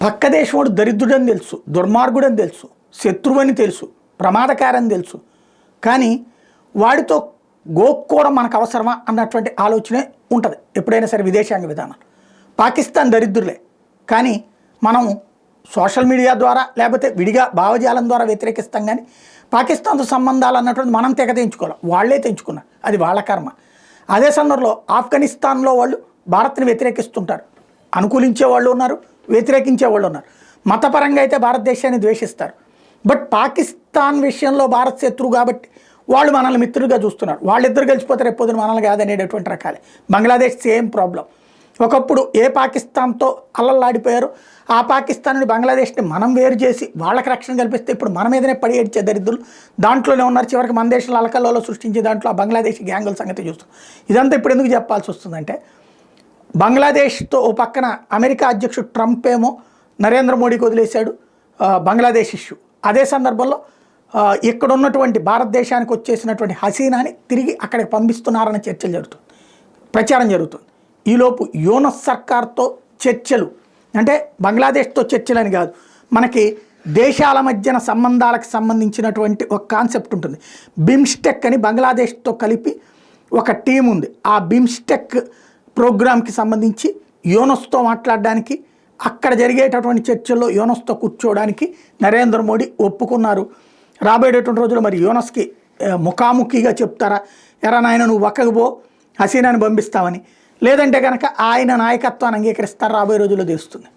పక్క దేశం దరిద్రుడని తెలుసు, దుర్మార్గుడని తెలుసు, శత్రువని తెలుసు, ప్రమాదకారని తెలుసు. కానీ వాడితో గోక్కోవడం మనకు అవసరమా అన్నటువంటి ఆలోచనే ఉంటుంది ఎప్పుడైనా సరే విదేశాంగ విధానం. పాకిస్తాన్ దరిద్రులే, కానీ మనం సోషల్ మీడియా ద్వారా లేకపోతే విడిగా భావజాలం ద్వారా వ్యతిరేకిస్తాం. కానీ పాకిస్తాన్తో సంబంధాలు అన్నటువంటి మనం తెగతించుకోవాలి, వాళ్ళే తెంచుకున్నారు, అది వాళ్ళ కర్మ. అదే సందర్భంలో ఆఫ్ఘనిస్తాన్లో వాళ్ళు భారత్ని వ్యతిరేకిస్తుంటారు, అనుకూలించే వాళ్ళు ఉన్నారు, వ్యతిరేకించే వాళ్ళు ఉన్నారు. మతపరంగా అయితే భారతదేశాన్ని ద్వేషిస్తారు. బట్ పాకిస్తాన్ విషయంలో భారత్ శత్రువు కాబట్టి వాళ్ళు మనల్ని మిత్రులుగా చూస్తున్నారు. వాళ్ళిద్దరు కలిసిపోతే రేపు పొద్దున మనల్ని కాదనేటటువంటి రకాలే. Bangladesh same problem. ఒకప్పుడు ఏ పాకిస్తాన్తో అల్లల్లాడిపోయారు, ఆ పాకిస్తాన్ నుండి బంగ్లాదేశ్ని మనం వేరు చేసి వాళ్ళకి రక్షణ కల్పిస్తే ఇప్పుడు మన మీదనే పడి ఏడ్చే దరిద్రులు దాంట్లోనే ఉన్నారు. చివరికి మన దేశంలో అలకల్లో సృష్టించే దాంట్లో ఆ బంగ్లాదేశ్ గ్యాంగుల సంగతి చూస్తాం. ఇదంతా ఇప్పుడు ఎందుకు చెప్పాల్సి వస్తుందంటే, బంగ్లాదేశ్తో ఓ పక్కన అమెరికా అధ్యక్షుడు ట్రంప్ ఏమో నరేంద్ర మోడీకి వదిలేశాడు బంగ్లాదేశ్ ఇష్యూ. అదే సందర్భంలో ఇక్కడ ఉన్నటువంటి భారతదేశానికి వచ్చేసినటువంటి హసీనాని తిరిగి అక్కడికి పంపిస్తున్నారన్న చర్చలు జరుగుతుంది, ప్రచారం జరుగుతుంది. ఈలోపు యూనస్ సర్కార్తో చర్చలు, అంటే బంగ్లాదేశ్తో చర్చలు అని కాదు, మనకి దేశాల మధ్యన సంబంధాలకు సంబంధించినటువంటి ఒక కాన్సెప్ట్ ఉంటుంది. బిమ్స్టెక్ అని బంగ్లాదేశ్తో కలిపి ఒక టీం ఉంది. ఆ బిమ్స్టెక్ ప్రోగ్రామ్కి సంబంధించి యూనస్తో మాట్లాడడానికి, అక్కడ జరిగేటటువంటి చర్చల్లో యూనస్తో కూర్చోవడానికి నరేంద్ర మోడీ ఒప్పుకున్నారు. రాబోయేటటువంటి రోజుల్లో మరి యూనస్కి ముఖాముఖిగా చెప్తారా, ఎరా నాయన నువ్వు పక్కకు పో హసీనాని పంపిస్తామని, లేదంటే కనుక ఆయన నాయకత్వాన్ని అంగీకరిస్తారు, రాబోయే రోజుల్లో తెలుస్తుంది.